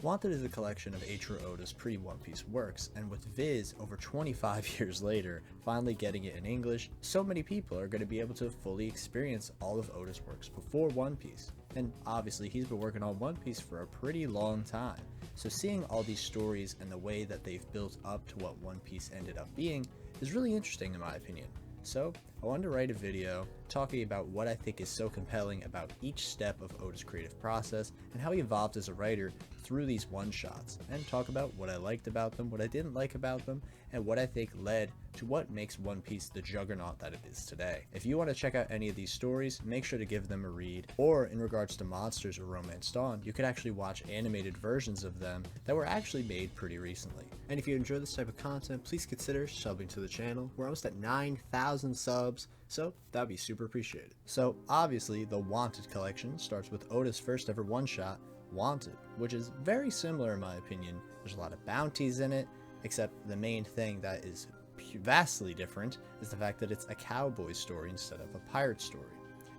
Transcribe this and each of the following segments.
Wanted is a collection of Eiichiro Oda's pre-One Piece works, and with Viz over 25 years later finally getting it in English, so many people are going to be able to fully experience all of Oda's works before One Piece. And obviously he's been working on One Piece for a pretty long time, so seeing all these stories and the way that they've built up to what One Piece ended up being is really interesting in my opinion. So I wanted to write a video talking about what I think is so compelling about each step of Oda's creative process and how he evolved as a writer through these one-shots, and talk about what I liked about them, what I didn't like about them, and what I think led to what makes One Piece the juggernaut that it is today. If you want to check out any of these stories, make sure to give them a read, or in regards to Monsters or Romance Dawn, you could actually watch animated versions of them that were actually made pretty recently. And if you enjoy this type of content, please consider subbing to the channel. We're almost at 9,000 subs, so that'd be super appreciated. So obviously the Wanted collection starts with Oda's first ever one-shot, Wanted, which is very similar in my opinion. There's a lot of bounties in it, except the main thing that is vastly different is the fact that it's a cowboy story instead of a pirate story.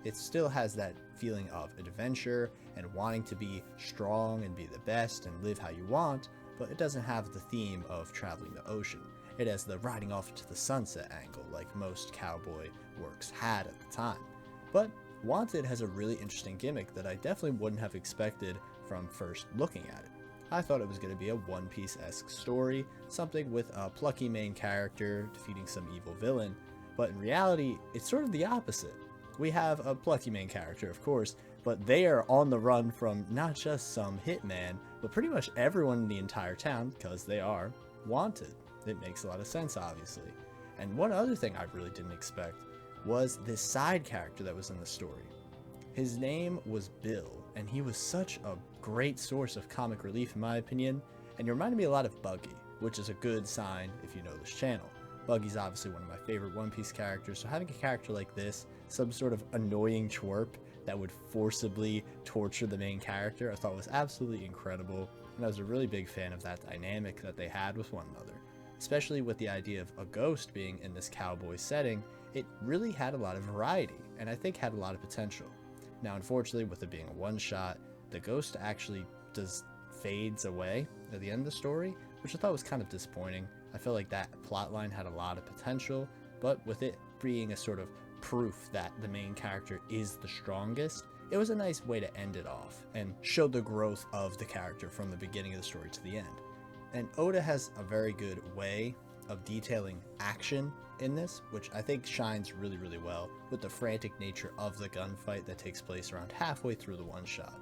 It still has that feeling of adventure and wanting to be strong and be the best and live how you want, but it doesn't have the theme of traveling the ocean. It has the riding off into the sunset angle like most cowboy works had at the time. But Wanted has a really interesting gimmick that I definitely wouldn't have expected from first looking at it. I thought it was going to be a One Piece-esque story, something with a plucky main character defeating some evil villain, but in reality, it's sort of the opposite. We have a plucky main character, of course, but they are on the run from not just some hitman, but pretty much everyone in the entire town, because they are wanted. It makes a lot of sense, obviously. And one other thing I really didn't expect was this side character that was in the story. His name was Bill, and he was such a great source of comic relief in my opinion, and he reminded me a lot of Buggy, which is a good sign if you know this channel. Buggy's obviously one of my favorite One Piece characters, so having a character like this, some sort of annoying twerp that would forcibly torture the main character, I thought was absolutely incredible, and I was a really big fan of that dynamic that they had with one another. Especially with the idea of a ghost being in this cowboy setting, it really had a lot of variety, and I think had a lot of potential. Now unfortunately, with it being a one-shot, the ghost actually just fades away at the end of the story, which I thought was kind of disappointing. I feel like that plotline had a lot of potential, but with it being a sort of proof that the main character is the strongest, it was a nice way to end it off and show the growth of the character from the beginning of the story to the end. And Oda has a very good way of detailing action in this, which I think shines really, really well with the frantic nature of the gunfight that takes place around halfway through the one-shot.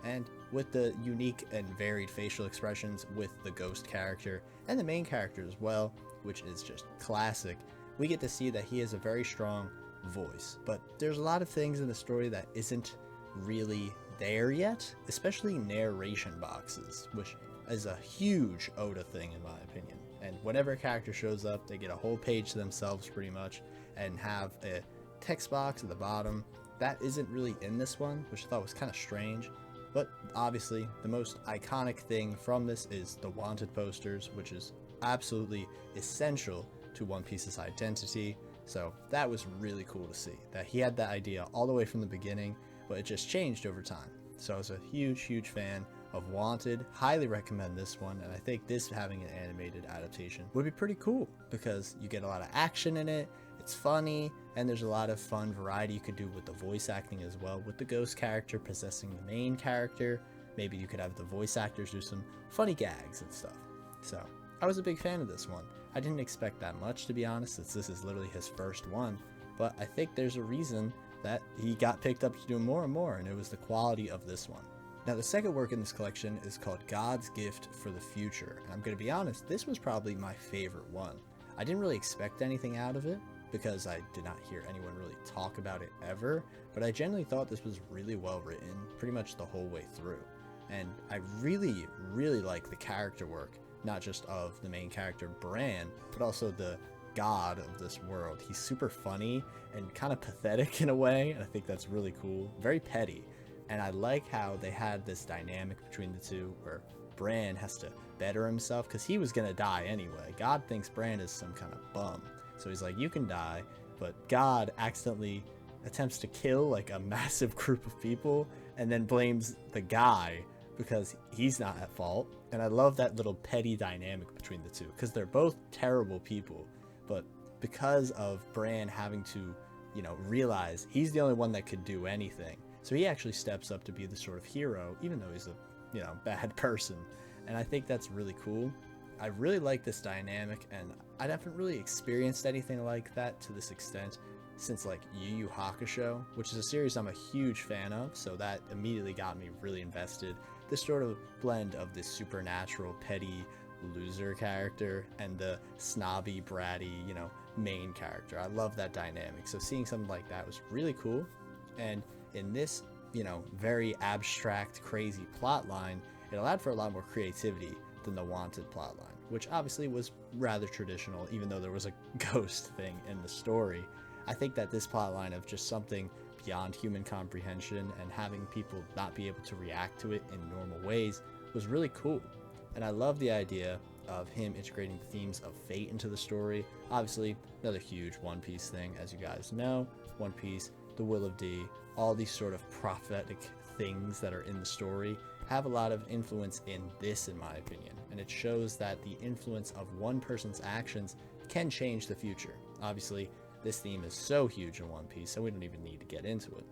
And with the unique and varied facial expressions with the ghost character and the main character as well, which is just classic, we get to see that he has a very strong voice. But there's a lot of things in the story that isn't really there yet, especially narration boxes, which is a huge Oda thing in my opinion. And whenever a character shows up, they get a whole page to themselves pretty much and have a text box at the bottom. That isn't really in this one, which I thought was kind of strange. But obviously, the most iconic thing from this is the Wanted posters, which is absolutely essential to One Piece's identity. So that was really cool to see, that he had that idea all the way from the beginning, but it just changed over time. So I was a huge, huge fan of Wanted. Highly recommend this one, and I think this having an animated adaptation would be pretty cool because you get a lot of action in it, it's funny, and there's a lot of fun variety you could do with the voice acting as well, with the ghost character possessing the main character. Maybe you could have the voice actors do some funny gags and stuff. So I was a big fan of this one. I didn't expect that much, to be honest, since this is literally his first one, but I think there's a reason that he got picked up to do more and more, and it was the quality of this one. Now the second work in this collection is called God's Gift for the Future, and I'm going to be honest, this was probably my favorite one. I didn't really expect anything out of it because I did not hear anyone really talk about it ever, but I genuinely thought this was really well written pretty much the whole way through. And I really, really like the character work, not just of the main character Bran, but also the god of this world. He's super funny and kind of pathetic in a way, and I think that's really cool. Very petty. And I like how they had this dynamic between the two where Bran has to better himself because he was going to die anyway. God thinks Bran is some kind of bum. So he's like, you can die, but God accidentally attempts to kill like a massive group of people and then blames the guy because he's not at fault. And I love that little petty dynamic between the two, because they're both terrible people, but because of Bran having to, realize he's the only one that could do anything, so he actually steps up to be the sort of hero, even though he's a, bad person. And I think that's really cool. I really like this dynamic, and I haven't really experienced anything like that to this extent since like Yu Yu Hakusho, which is a series I'm a huge fan of, so that immediately got me really invested. This sort of blend of this supernatural, petty loser character and the snobby, bratty, main character. I love that dynamic. So seeing something like that was really cool. And in this, very abstract, crazy plot line, it allowed for a lot more creativity than the Wanted plotline, which obviously was rather traditional, even though there was a ghost thing in the story. I think that this plotline of just something beyond human comprehension and having people not be able to react to it in normal ways was really cool. And I love the idea of him integrating themes of fate into the story. Obviously, another huge One Piece thing, as you guys know. One Piece, the Will of D, all these sort of prophetic things that are in the story have a lot of influence in this, in my opinion. And it shows that the influence of one person's actions can change the future. Obviously, this theme is so huge in One Piece, so we don't even need to get into it.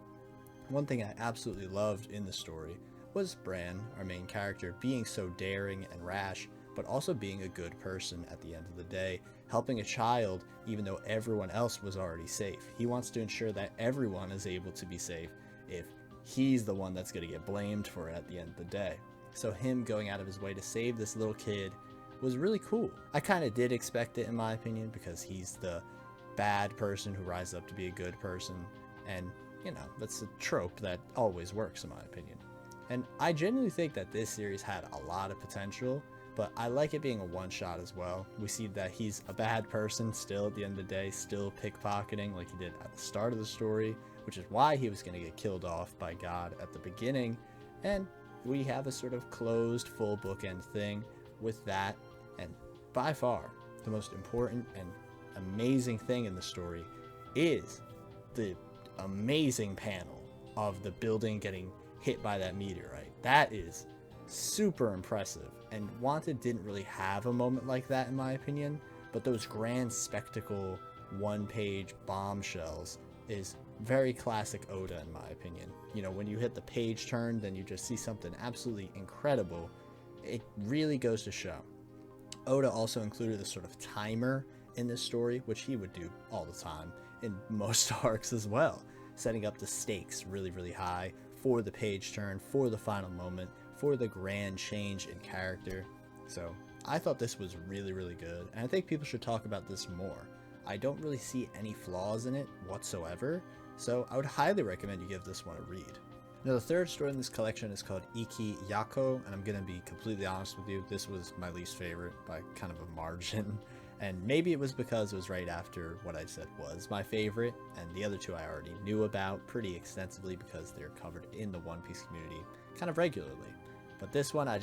One thing I absolutely loved in the story was Bran, our main character, being so daring and rash, but also being a good person at the end of the day, helping a child even though everyone else was already safe. He wants to ensure that everyone is able to be safe if he's the one that's going to get blamed for it at the end of the day. So him going out of his way to save this little kid was really cool. I kind of did expect it, in my opinion, because he's the bad person who rises up to be a good person, and that's a trope that always works, in my opinion. And I genuinely think that this series had a lot of potential, but I like it being a one-shot as well. We see that he's a bad person still at the end of the day, still pickpocketing like he did at the start of the story, which is why he was going to get killed off by God at the beginning. And we have a sort of closed, full bookend thing with that. And by far, the most important and amazing thing in the story is the amazing panel of the building getting hit by that meteorite. That is super impressive, and Wanted didn't really have a moment like that, in my opinion, but those grand spectacle one-page bombshells is very classic Oda, in my opinion. When you hit the page turn, then you just see something absolutely incredible. It really goes to show. Oda also included a sort of timer in this story, which he would do all the time in most arcs as well, setting up the stakes really, really high for the page turn, for the final moment, for the grand change in character. So I thought this was really, really good, and I think people should talk about this more. I don't really see any flaws in it whatsoever, so I would highly recommend you give this one a read. Now, the third story in this collection is called Iki Yako, and I'm going to be completely honest with you, this was my least favorite by kind of a margin. And maybe it was because it was right after what I said was my favorite, and the other two I already knew about pretty extensively because they're covered in the One Piece community kind of regularly. But this one, I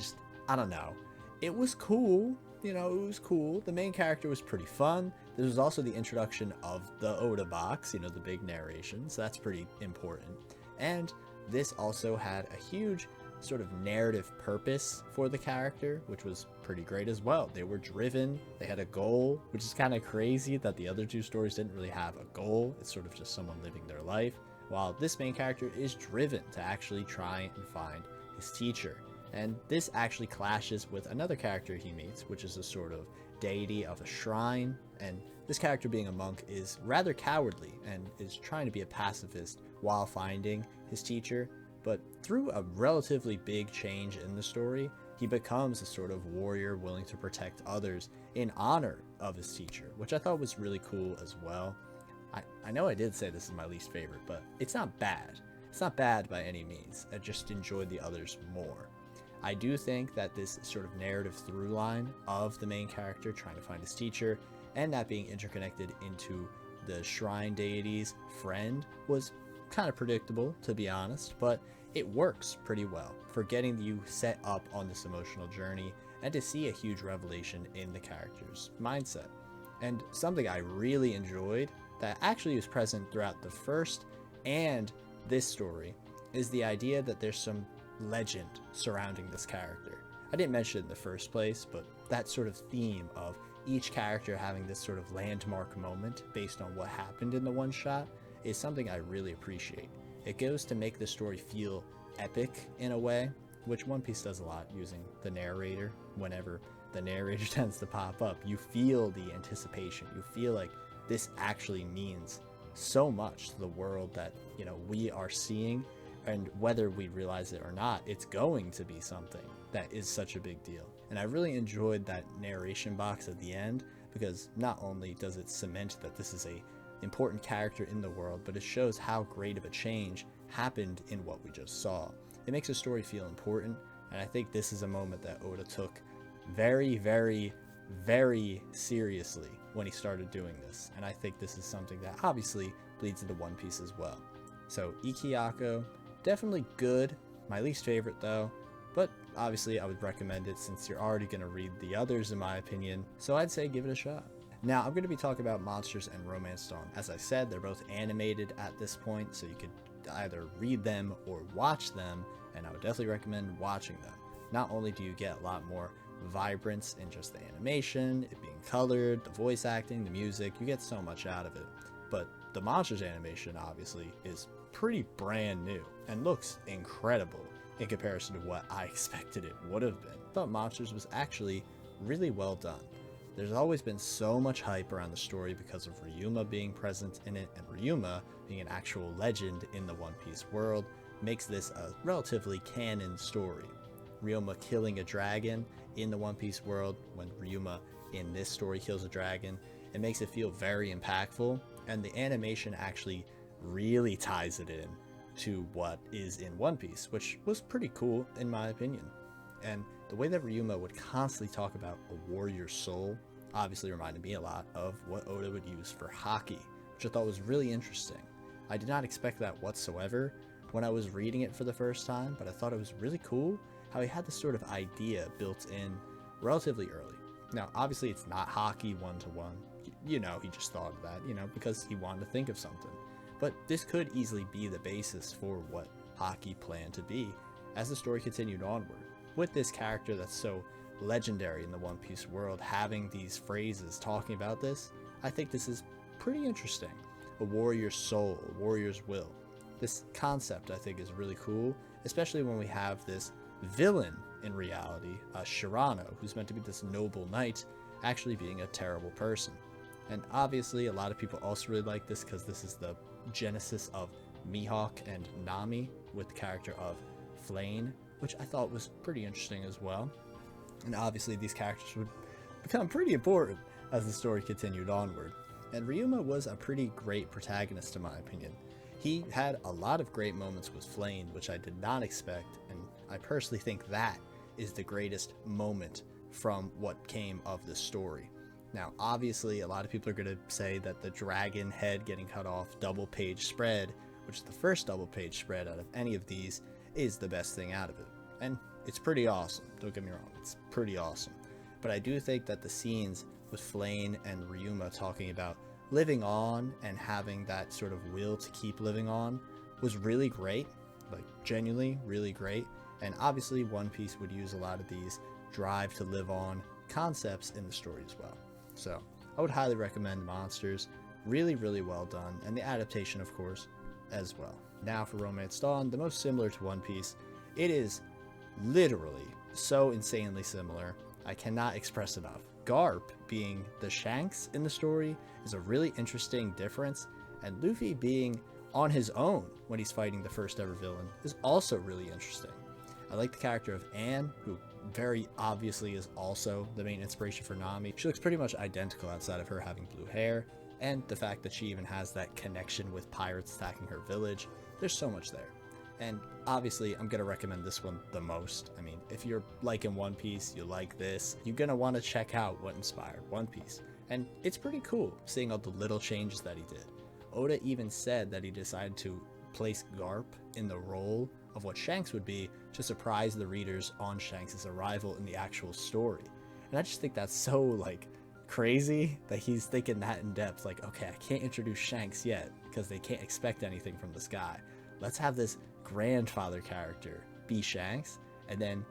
don't know. It was cool, it was cool. The main character was pretty fun. This was also the introduction of the Oda box, the big narration, so that's pretty important. And this also had a huge sort of narrative purpose for the character, which was pretty great as well. They were driven, they had a goal, which is kind of crazy that the other two stories didn't really have a goal. It's sort of just someone living their life, while this main character is driven to actually try and find his teacher. And this actually clashes with another character he meets, which is a sort of deity of a shrine, and this character, being a monk, is rather cowardly and is trying to be a pacifist while finding his teacher. But through a relatively big change in the story, he becomes a sort of warrior willing to protect others in honor of his teacher, which I thought was really cool as well. I know I did say this is my least favorite, but it's not bad. It's not bad by any means. I just enjoyed the others more. I do think that this sort of narrative through line of the main character trying to find his teacher and that being interconnected into the shrine deity's friend was kind of predictable, to be honest, but it works pretty well for getting you set up on this emotional journey and to see a huge revelation in the character's mindset. And something I really enjoyed that actually was present throughout the first and this story is the idea that there's some legend surrounding this character. I didn't mention it in the first place, but that sort of theme of each character having this sort of landmark moment based on what happened in the one shot is something I really appreciate. It goes to make the story feel epic in a way, which One Piece does a lot using the narrator. Whenever the narrator tends to pop up, you feel the anticipation. You feel like this actually means so much to the world that, you know, we are seeing, and whether we realize it or not, it's going to be something that is such a big deal. And I really enjoyed that narration box at the end, because not only does it cement that this is a important character in the world, but it shows how great of a change happened in what we just saw. It makes a story feel important, and I think this is a moment that Oda took very, very, very seriously when he started doing this. And I think this is something that obviously bleeds into One Piece as well. So Iki Yako, definitely good. My least favorite though, but obviously I would recommend it since you're already going to read the others in my opinion, so I'd say give it a shot. Now I'm going to be talking about Monsters and Romance Dawn. As I said, they're both animated at this point, so you could either read them or watch them, and I would definitely recommend watching them. Not only do you get a lot more vibrance in just the animation, it being colored, the voice acting, the music, you get so much out of it, but the Monsters animation obviously is pretty brand new and looks incredible in comparison to what I expected it would have been. I thought Monsters was actually really well done. There's always been so much hype around the story because of Ryuma being present in it, and Ryuma being an actual legend in the One Piece world makes this a relatively canon story. Ryuma killing a dragon in the One Piece world, when Ryuma in this story kills a dragon, it makes it feel very impactful, and the animation actually really ties it in to what is in One Piece, which was pretty cool in my opinion. And the way that Ryuma would constantly talk about a warrior's soul obviously reminded me a lot of what Oda would use for Haki, which I thought was really interesting. I did not expect that whatsoever when I was reading it for the first time, but I thought it was really cool how he had this sort of idea built in relatively early. Now, obviously it's not Haki one-to-one. You know, he just thought of that, you know, because he wanted to think of something. But this could easily be the basis for what Haki planned to be as the story continued onward. With this character that's so legendary in the One Piece world having these phrases talking about this, I think this is pretty interesting. A warrior's soul, a warrior's will. This concept I think is really cool, especially when we have this villain in reality, Shirano, who's meant to be this noble knight, actually being a terrible person. And obviously a lot of people also really like this because this is the genesis of Mihawk and Nami with the character of Flane, which I thought was pretty interesting as well. And obviously these characters would become pretty important as the story continued onward. And Ryuma was a pretty great protagonist in my opinion. He had a lot of great moments with Flane, which I did not expect, and I personally think that is the greatest moment from what came of the story. Now, obviously, a lot of people are going to say that the dragon head getting cut off double page spread, which is the first double page spread out of any of these, is the best thing out of it. And it's pretty awesome, don't get me wrong, it's pretty awesome. But I do think that the scenes with Flane and Ryuma talking about living on and having that sort of will to keep living on was really great, like genuinely really great. And obviously One Piece would use a lot of these drive to live on concepts in the story as well. So I would highly recommend Monsters. Really, really well done, and the adaptation of course as well. Now for Romance Dawn, the most similar to One Piece. It is literally so insanely similar, I cannot express enough. Garp being the Shanks in the story is a really interesting difference, and Luffy being on his own when he's fighting the first ever villain is also really interesting. I like the character of Anne, who very obviously is also the main inspiration for Nami. She looks pretty much identical outside of her having blue hair, and the fact that she even has that connection with pirates attacking her village. There's so much there. And obviously I'm gonna recommend this one the most. I mean, if you're liking One Piece, you like this, you're gonna want to check out what inspired One Piece. And it's pretty cool seeing all the little changes that he did. Oda even said that he decided to place Garp in the role of what Shanks would be to surprise the readers on Shanks' arrival in the actual story. And I just think that's so like crazy that he's thinking that in depth, like, okay, I can't introduce Shanks yet because they can't expect anything from this guy. Let's have this grandfather character be Shanks, and then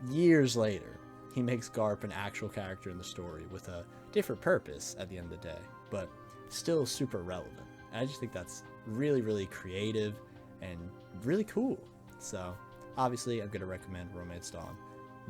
years later, he makes Garp an actual character in the story with a different purpose at the end of the day, but still super relevant. And I just think that's really, really creative and really cool. So obviously I'm going to recommend Romance Dawn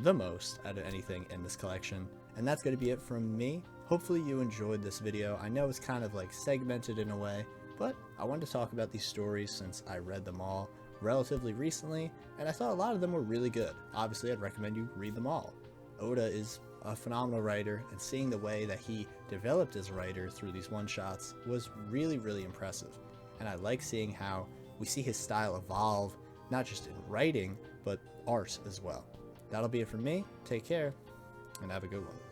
the most out of anything in this collection. And that's going to be it from me. Hopefully you enjoyed this video. I know it's kind of like segmented in a way, but I wanted to talk about these stories since I read them all relatively recently, and I thought a lot of them were really good. Obviously I'd recommend you read them all. Oda is a phenomenal writer, and seeing the way that he developed as a writer through these one-shots was really, really impressive. And I like seeing how we see his style evolve, not just in writing, but art as well. That'll be it from me. Take care, and have a good one.